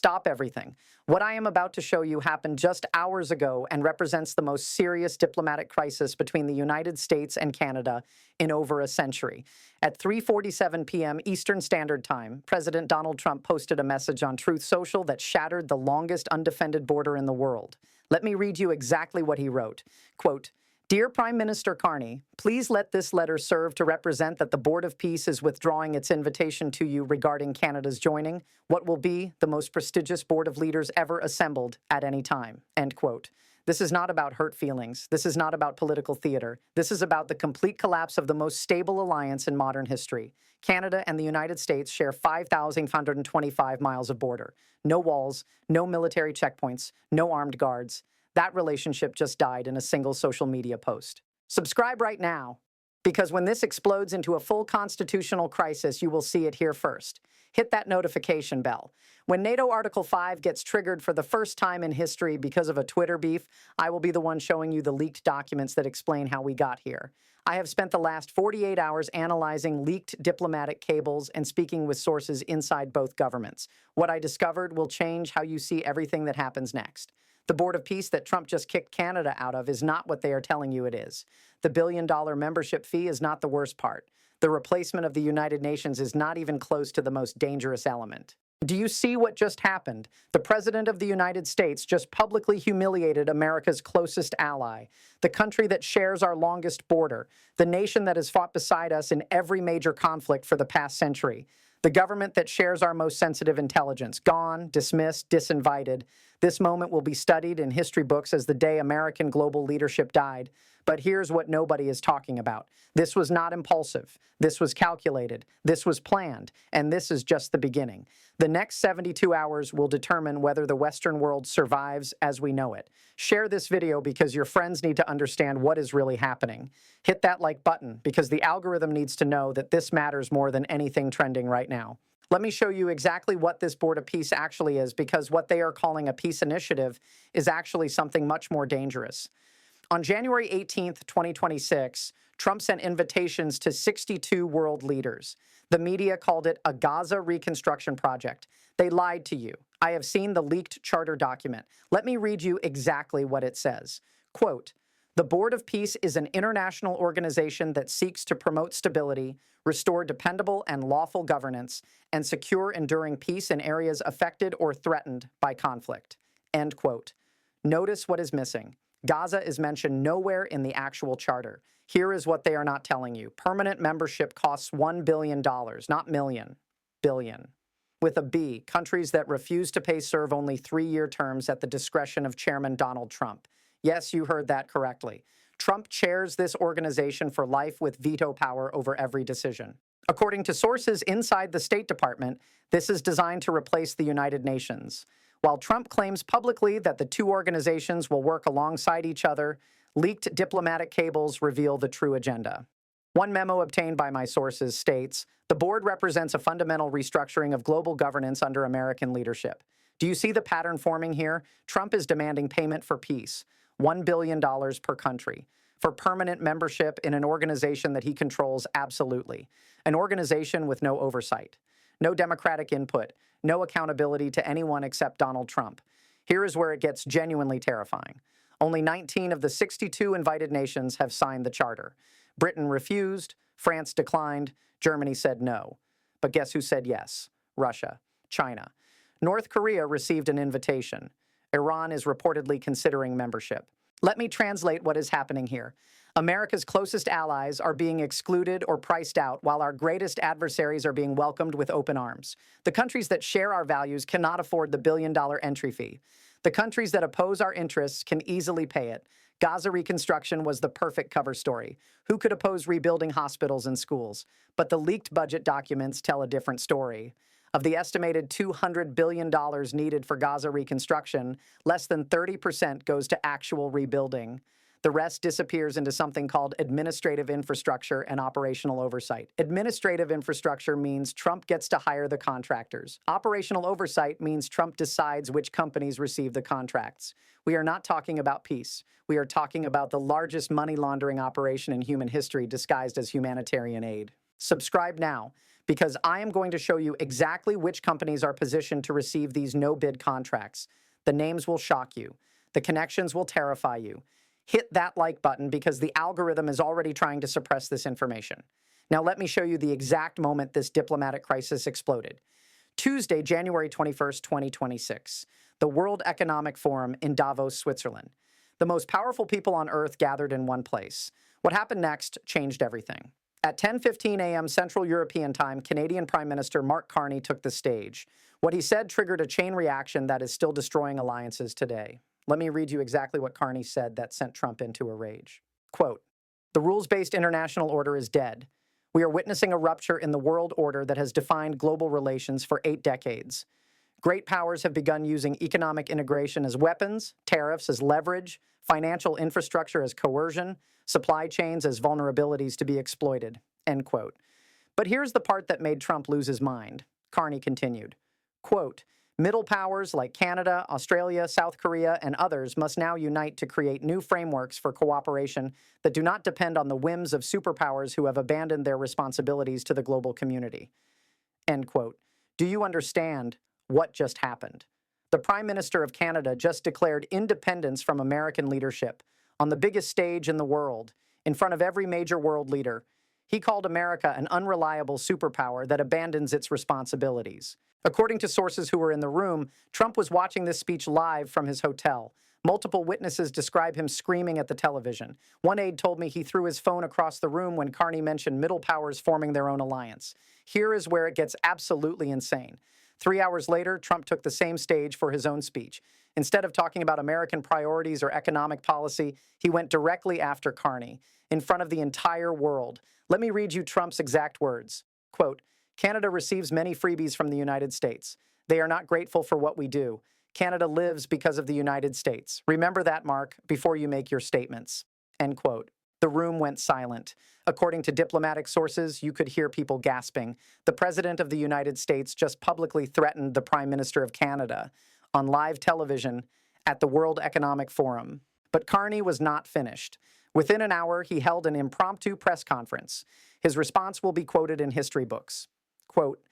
stop everything. What I am about to show you happened just hours ago and represents the most serious diplomatic crisis between the United States and Canada in over a century. At 3:47 p.m. Eastern Standard Time, President Donald Trump posted a message on Truth Social that shattered the longest undefended border in the world. Let me read you exactly what he wrote. Quote, "Dear Prime Minister Carney, please let this letter serve to represent that the Board of Peace is withdrawing its invitation to you regarding Canada's joining what will be the most prestigious board of leaders ever assembled at any time." End quote. This is not about hurt feelings. This is not about political theater. This is about the complete collapse of the most stable alliance in modern history. Canada and the United States share 5,525 miles of border. No walls, no military checkpoints, no armed guards. That relationship just died in a single social media post. Subscribe right now, because when this explodes into a full constitutional crisis, you will see it here first. Hit that notification bell. When NATO Article 5 gets triggered for the first time in history because of a Twitter beef, I will be the one showing you the leaked documents that explain how we got here. I have spent the last 48 hours analyzing leaked diplomatic cables and speaking with sources inside both governments. What I discovered will change how you see everything that happens next. The Board of Peace that Trump just kicked Canada out of is not what they are telling you it is. The billion-dollar membership fee is not the worst part. The replacement of the United Nations is not even close to the most dangerous element. Do you see what just happened? The President of the United States just publicly humiliated America's closest ally, the country that shares our longest border, the nation that has fought beside us in every major conflict for the past century, the government that shares our most sensitive intelligence, gone, dismissed, disinvited. This moment will be studied in history books as the day American global leadership died. But here's what nobody is talking about. This was not impulsive. This was calculated. This was planned. And this is just the beginning. The next 72 hours will determine whether the Western world survives as we know it. Share this video because your friends need to understand what is really happening. Hit that like button because the algorithm needs to know that this matters more than anything trending right now. Let me show you exactly what this Board of Peace actually is, because what they are calling a peace initiative is actually something much more dangerous. On January 18th, 2026, Trump sent invitations to 62 world leaders. The media called it a Gaza reconstruction project. They lied to you. I have seen the leaked charter document. Let me read you exactly what it says. Quote, "The Board of Peace is an international organization that seeks to promote stability, restore dependable and lawful governance, and secure enduring peace in areas affected or threatened by conflict." End quote. Notice what is missing. Gaza is mentioned nowhere in the actual charter. Here is what they are not telling you. Permanent membership costs $1 billion, not million, billion. With a B, countries that refuse to pay serve only 3-year terms at the discretion of Chairman Donald Trump. Yes, you heard that correctly. Trump chairs this organization for life with veto power over every decision. According to sources inside the State Department, this is designed to replace the United Nations. While Trump claims publicly that the two organizations will work alongside each other, leaked diplomatic cables reveal the true agenda. One memo obtained by my sources states, "The board represents a fundamental restructuring of global governance under American leadership." Do you see the pattern forming here? Trump is demanding payment for peace, $1 billion per country. For permanent membership in an organization that he controls, absolutely. An organization with no oversight. No democratic input, no accountability to anyone except Donald Trump. Here is where it gets genuinely terrifying. Only 19 of the 62 invited nations have signed the charter. Britain refused, France declined, Germany said no. But guess who said yes? Russia, China. North Korea received an invitation. Iran is reportedly considering membership. Let me translate what is happening here. America's closest allies are being excluded or priced out, while our greatest adversaries are being welcomed with open arms. The countries that share our values cannot afford the billion-dollar entry fee. The countries that oppose our interests can easily pay it. Gaza reconstruction was the perfect cover story. Who could oppose rebuilding hospitals and schools? But the leaked budget documents tell a different story. Of the estimated $200 billion needed for Gaza reconstruction, less than 30% goes to actual rebuilding. The rest disappears into something called administrative infrastructure and operational oversight. Administrative infrastructure means Trump gets to hire the contractors. Operational oversight means Trump decides which companies receive the contracts. We are not talking about peace. We are talking about the largest money laundering operation in human history disguised as humanitarian aid. Subscribe now, because I am going to show you exactly which companies are positioned to receive these no-bid contracts. The names will shock you. The connections will terrify you. Hit that like button because the algorithm is already trying to suppress this information. Now let me show you the exact moment this diplomatic crisis exploded. Tuesday, January 21st, 2026, the World Economic Forum in Davos, Switzerland. The most powerful people on Earth gathered in one place. What happened next changed everything. At 10:15 a.m. Central European Time, Canadian Prime Minister Mark Carney took the stage. What he said triggered a chain reaction that is still destroying alliances today. Let me read you exactly what Carney said that sent Trump into a rage. Quote, "The rules-based international order is dead. We are witnessing a rupture in the world order that has defined global relations for 8 decades. Great powers have begun using economic integration as weapons, tariffs as leverage, financial infrastructure as coercion, supply chains as vulnerabilities to be exploited." End quote. But here's the part that made Trump lose his mind. Carney continued, quote, "Middle powers like Canada, Australia, South Korea, and others must now unite to create new frameworks for cooperation that do not depend on the whims of superpowers who have abandoned their responsibilities to the global community." End quote. Do you understand what just happened? The Prime Minister of Canada just declared independence from American leadership on the biggest stage in the world, in front of every major world leader. He called America an unreliable superpower that abandons its responsibilities. According to sources who were in the room, Trump was watching this speech live from his hotel. Multiple witnesses describe him screaming at the television. One aide told me he threw his phone across the room when Carney mentioned middle powers forming their own alliance. Here is where it gets absolutely insane. 3 hours later, Trump took the same stage for his own speech. Instead of talking about American priorities or economic policy, he went directly after Carney, in front of the entire world. Let me read you Trump's exact words. Quote, "Canada receives many freebies from the United States. They are not grateful for what we do. Canada lives because of the United States. Remember that, Mark, before you make your statements." End quote. The room went silent. According to diplomatic sources, you could hear people gasping. The President of the United States just publicly threatened the Prime Minister of Canada on live television at the World Economic Forum. But Carney was not finished. Within an hour, he held an impromptu press conference. His response will be quoted in history books. Quote,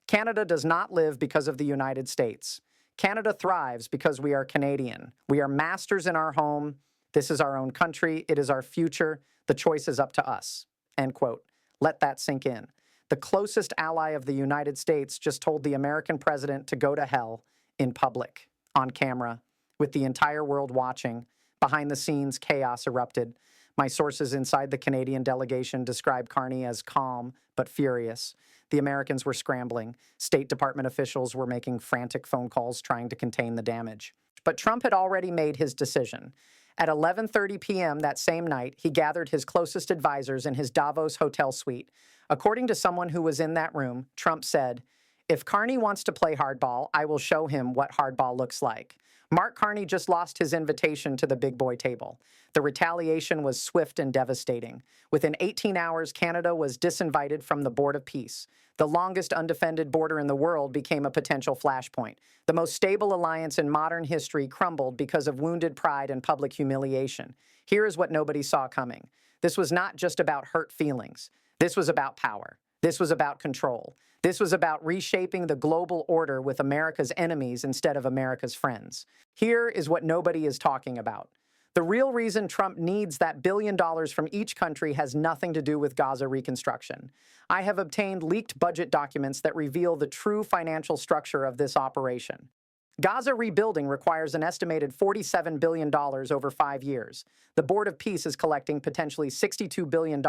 "Canada does not live because of the United States. Canada thrives because we are Canadian. We are masters in our home. This is our own country. It is our future. The choice is up to us." End quote. Let that sink in. The closest ally of the United States just told the American president to go to hell in public, on camera, with the entire world watching. Behind the scenes, chaos erupted. My sources inside the Canadian delegation describe Carney as calm but furious. The Americans were scrambling. State Department officials were making frantic phone calls trying to contain the damage. But Trump had already made his decision. At 11:30 p.m. that same night, he gathered his closest advisors in his Davos hotel suite. According to someone who was in that room, Trump said, "If Carney wants to play hardball, I will show him what hardball looks like." Mark Carney just lost his invitation to the big boy table. The retaliation was swift and devastating. Within 18 hours, Canada was disinvited from the Board of Peace. The longest undefended border in the world became a potential flashpoint. The most stable alliance in modern history crumbled because of wounded pride and public humiliation. Here is what nobody saw coming. This was not just about hurt feelings. This was about power. This was about control. This was about reshaping the global order with America's enemies instead of America's friends. Here is what nobody is talking about. The real reason Trump needs that $1 billion from each country has nothing to do with Gaza reconstruction. I have obtained leaked budget documents that reveal the true financial structure of this operation. Gaza rebuilding requires an estimated $47 billion over 5 years. The Board of Peace is collecting potentially $62 billion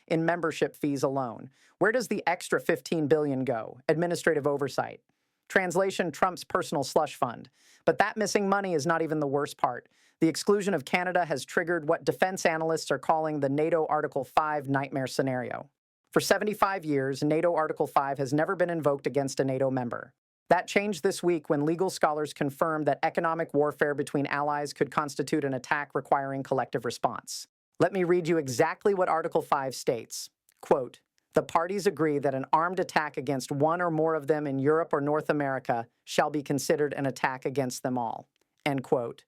in membership fees alone. Where does the extra $15 billion go? Administrative oversight. Translation, Trump's personal slush fund. But that missing money is not even the worst part. The exclusion of Canada has triggered what defense analysts are calling the NATO Article 5 nightmare scenario. For 75 years, NATO Article 5 has never been invoked against a NATO member. That changed this week when legal scholars confirmed that economic warfare between allies could constitute an attack requiring collective response. Let me read you exactly what Article 5 states. Quote, "The parties agree that an armed attack against one or more of them in Europe or North America shall be considered an attack against them all." End quote.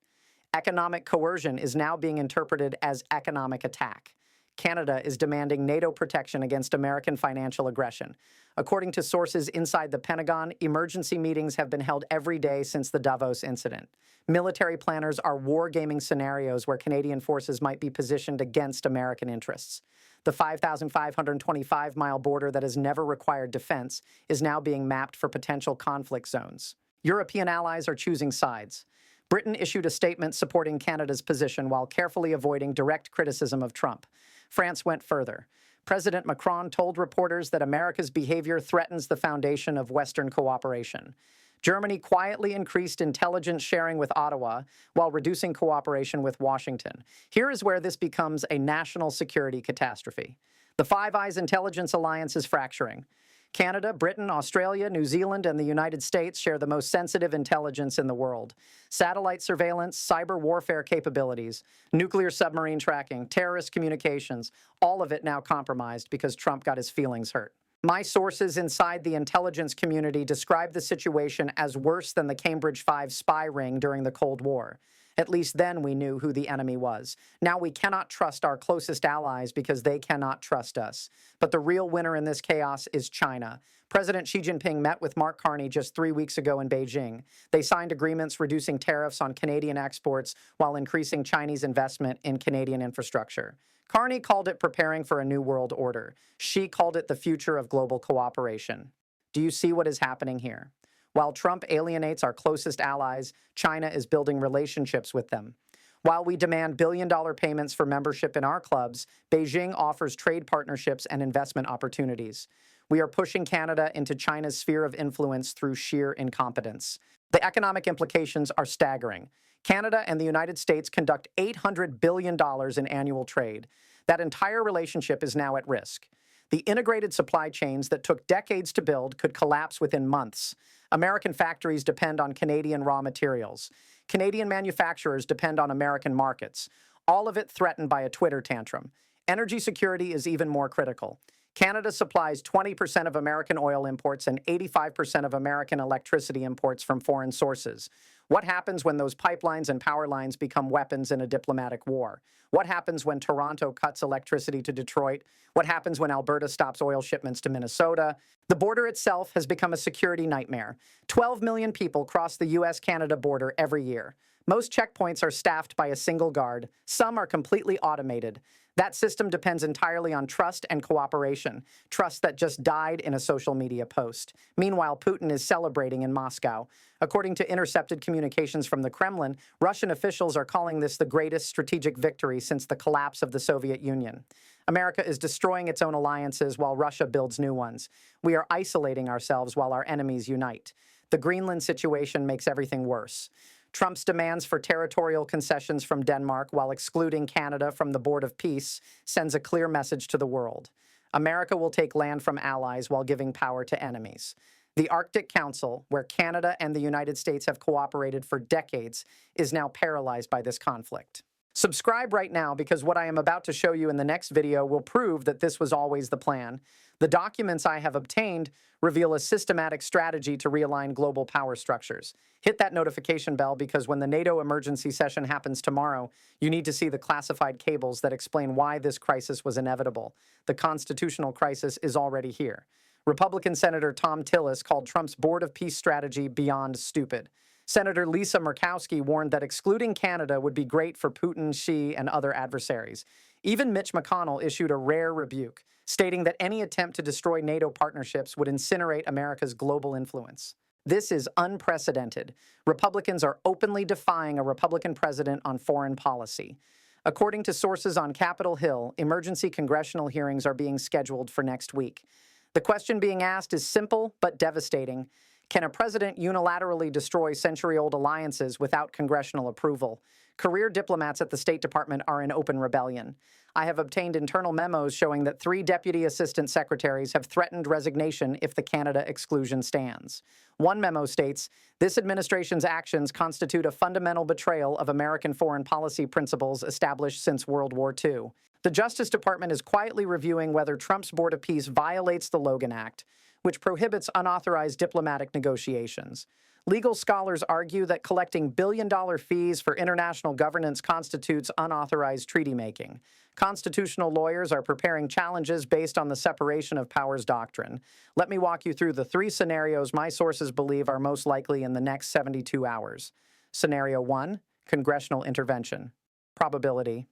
Economic coercion is now being interpreted as economic attack. Canada is demanding NATO protection against American financial aggression. According to sources inside the Pentagon, emergency meetings have been held every day since the Davos incident. Military planners are wargaming scenarios where Canadian forces might be positioned against American interests. The 5,525-mile border that has never required defense is now being mapped for potential conflict zones. European allies are choosing sides. Britain issued a statement supporting Canada's position while carefully avoiding direct criticism of Trump. France went further. President Macron told reporters that America's behavior threatens the foundation of Western cooperation. Germany quietly increased intelligence sharing with Ottawa while reducing cooperation with Washington. Here is where this becomes a national security catastrophe. The Five Eyes intelligence alliance is fracturing. Canada, Britain, Australia, New Zealand, and the United States share the most sensitive intelligence in the world. Satellite surveillance, cyber warfare capabilities, nuclear submarine tracking, terrorist communications, all of it now compromised because Trump got his feelings hurt. My sources inside the intelligence community describe the situation as worse than the Cambridge 5 spy ring during the Cold War. At least then we knew who the enemy was. Now we cannot trust our closest allies because they cannot trust us. But the real winner in this chaos is China. President Xi Jinping met with Mark Carney just 3 weeks ago in Beijing. They signed agreements reducing tariffs on Canadian exports while increasing Chinese investment in Canadian infrastructure. Carney called it preparing for a new world order. Xi called it the future of global cooperation. Do you see what is happening here? While Trump alienates our closest allies, China is building relationships with them. While we demand billion-dollar payments for membership in our clubs, Beijing offers trade partnerships and investment opportunities. We are pushing Canada into China's sphere of influence through sheer incompetence. The economic implications are staggering. Canada and the United States conduct $800 billion in annual trade. That entire relationship is now at risk. The integrated supply chains that took decades to build could collapse within months. American factories depend on Canadian raw materials. Canadian manufacturers depend on American markets. All of it threatened by a Twitter tantrum. Energy security is even more critical. Canada supplies 20% of American oil imports and 85% of American electricity imports from foreign sources. What happens when those pipelines and power lines become weapons in a diplomatic war? What happens when Toronto cuts electricity to Detroit? What happens when Alberta stops oil shipments to Minnesota? The border itself has become a security nightmare. 12 million people cross the U.S.-Canada border every year. Most checkpoints are staffed by a single guard. Some are completely automated. That system depends entirely on trust and cooperation, trust that just died in a social media post. Meanwhile, Putin is celebrating in Moscow. According to intercepted communications from the Kremlin, Russian officials are calling this the greatest strategic victory since the collapse of the Soviet Union. America is destroying its own alliances while Russia builds new ones. We are isolating ourselves while our enemies unite. The Greenland situation makes everything worse. Trump's demands for territorial concessions from Denmark while excluding Canada from the Board of Peace sends a clear message to the world. America will take land from allies while giving power to enemies. The Arctic Council, where Canada and the United States have cooperated for decades, is now paralyzed by this conflict. Subscribe right now because what I am about to show you in the next video will prove that this was always the plan. The documents I have obtained reveal a systematic strategy to realign global power structures. Hit that notification bell because when the NATO emergency session happens tomorrow, you need to see the classified cables that explain why this crisis was inevitable. The constitutional crisis is already here. Republican Senator Tom Tillis called Trump's Board of Peace strategy beyond stupid. Senator Lisa Murkowski warned that excluding Canada would be great for Putin, Xi, and other adversaries. Even Mitch McConnell issued a rare rebuke, stating that any attempt to destroy NATO partnerships would incinerate America's global influence. This is unprecedented. Republicans are openly defying a Republican president on foreign policy. According to sources on Capitol Hill, emergency congressional hearings are being scheduled for next week. The question being asked is simple but devastating. Can a president unilaterally destroy century-old alliances without congressional approval? Career diplomats at the State Department are in open rebellion. I have obtained internal memos showing that 3 deputy assistant secretaries have threatened resignation if the Canada exclusion stands. One memo states, "This administration's actions constitute a fundamental betrayal of American foreign policy principles established since World War II." The Justice Department is quietly reviewing whether Trump's Board of Peace violates the Logan Act. which prohibits unauthorized diplomatic negotiations. Legal scholars argue that collecting billion-dollar fees for international governance constitutes unauthorized treaty-making. Constitutional lawyers are preparing challenges based on the separation of powers doctrine. Let me walk you through the 3 scenarios my sources believe are most likely in the next 72 hours. Scenario 1, congressional intervention. Probability,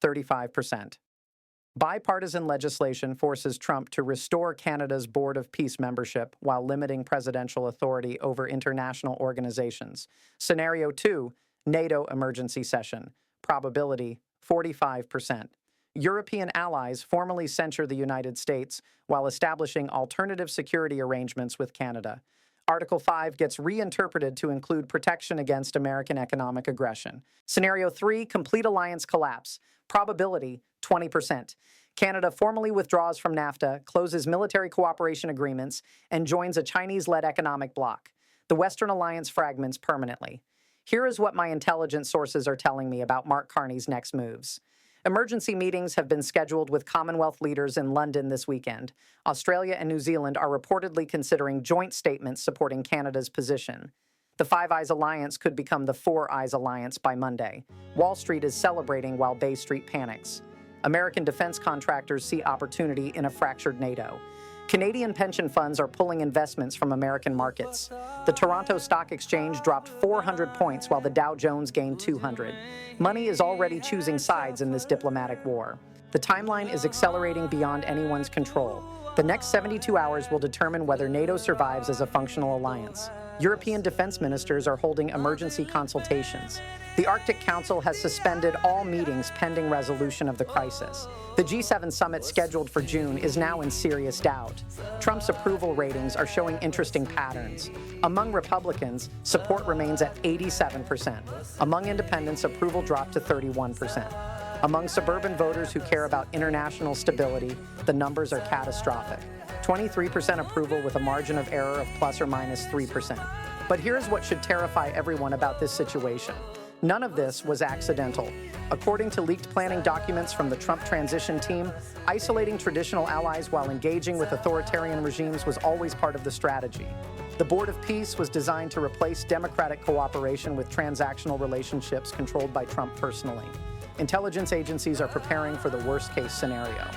35%. Bipartisan legislation forces Trump to restore Canada's Board of Peace membership while limiting presidential authority over international organizations. Scenario 2, NATO emergency session. Probability, 45%. European allies formally censure the United States while establishing alternative security arrangements with Canada. Article 5 gets reinterpreted to include protection against American economic aggression. Scenario 3, complete alliance collapse. Probability, 20%. Canada formally withdraws from NAFTA, closes military cooperation agreements, and joins a Chinese-led economic bloc. The Western alliance fragments permanently. Here is what my intelligence sources are telling me about Mark Carney's next moves. Emergency meetings have been scheduled with Commonwealth leaders in London this weekend. Australia and New Zealand are reportedly considering joint statements supporting Canada's position. The Five Eyes Alliance could become the Four Eyes Alliance by Monday. Wall Street is celebrating while Bay Street panics. American defense contractors see opportunity in a fractured NATO. Canadian pension funds are pulling investments from American markets. The Toronto Stock Exchange dropped 400 points while the Dow Jones gained 200. Money is already choosing sides in this diplomatic war. The timeline is accelerating beyond anyone's control. The next 72 hours will determine whether NATO survives as a functional alliance. European defense ministers are holding emergency consultations. The Arctic Council has suspended all meetings pending resolution of the crisis. The G7 summit scheduled for June is now in serious doubt. Trump's approval ratings are showing interesting patterns. Among Republicans, support remains at 87%. Among independents, approval dropped to 31%. Among suburban voters who care about international stability, the numbers are catastrophic. 23% approval with a margin of error of plus or minus 3%. But here's what should terrify everyone about this situation. None of this was accidental. According to leaked planning documents from the Trump transition team, isolating traditional allies while engaging with authoritarian regimes was always part of the strategy. The Board of Peace was designed to replace democratic cooperation with transactional relationships controlled by Trump personally. Intelligence agencies are preparing for the worst-case scenario.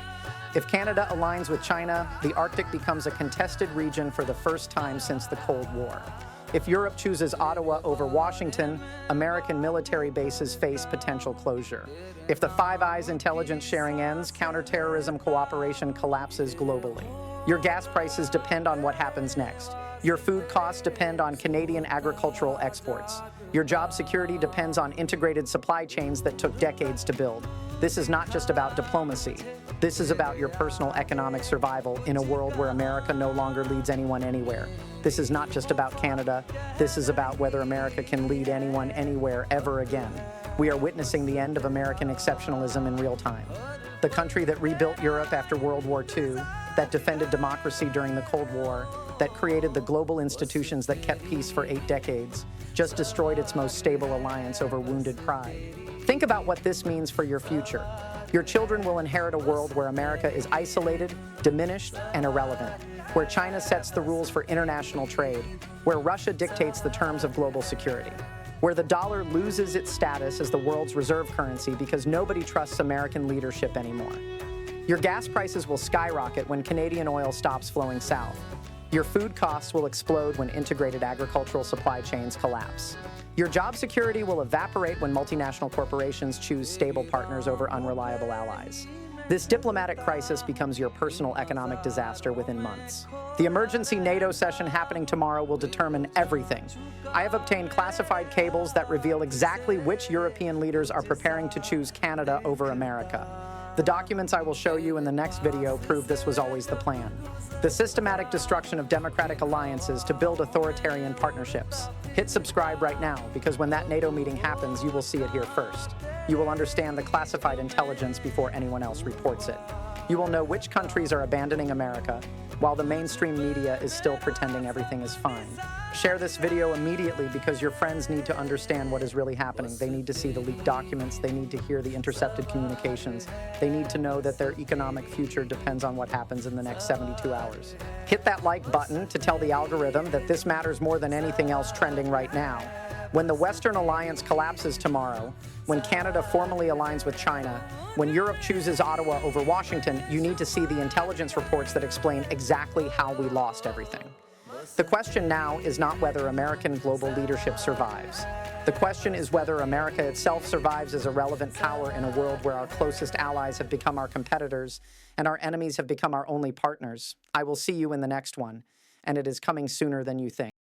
If Canada aligns with China, the Arctic becomes a contested region for the first time since the Cold War. If Europe chooses Ottawa over Washington, American military bases face potential closure. If the Five Eyes intelligence sharing ends, counterterrorism cooperation collapses globally. Your gas prices depend on what happens next. Your food costs depend on Canadian agricultural exports. Your job security depends on integrated supply chains that took decades to build. This is not just about diplomacy. This is about your personal economic survival in a world where America no longer leads anyone anywhere. This is not just about Canada. This is about whether America can lead anyone anywhere ever again. We are witnessing the end of American exceptionalism in real time. The country that rebuilt Europe after World War II, that defended democracy during the Cold War, that created the global institutions that kept peace for 8 decades, just destroyed its most stable alliance over wounded pride. Think about what this means for your future. Your children will inherit a world where America is isolated, diminished, and irrelevant, where China sets the rules for international trade, where Russia dictates the terms of global security, where the dollar loses its status as the world's reserve currency because nobody trusts American leadership anymore. Your gas prices will skyrocket when Canadian oil stops flowing south. Your food costs will explode when integrated agricultural supply chains collapse. Your job security will evaporate when multinational corporations choose stable partners over unreliable allies. This diplomatic crisis becomes your personal economic disaster within months. The emergency NATO session happening tomorrow will determine everything. I have obtained classified cables that reveal exactly which European leaders are preparing to choose Canada over America. The documents I will show you in the next video prove this was always the plan. The systematic destruction of democratic alliances to build authoritarian partnerships. Hit subscribe right now, because when that NATO meeting happens, you will see it here first. You will understand the classified intelligence before anyone else reports it. You will know which countries are abandoning America, while the mainstream media is still pretending everything is fine. Share this video immediately because your friends need to understand what is really happening. They need to see the leaked documents. They need to hear the intercepted communications. They need to know that their economic future depends on what happens in the next 72 hours. Hit that like button to tell the algorithm that this matters more than anything else trending right now. When the Western alliance collapses tomorrow, when Canada formally aligns with China, when Europe chooses Ottawa over Washington, you need to see the intelligence reports that explain exactly how we lost everything. The question now is not whether American global leadership survives. The question is whether America itself survives as a relevant power in a world where our closest allies have become our competitors and our enemies have become our only partners. I will see you in the next one, and it is coming sooner than you think.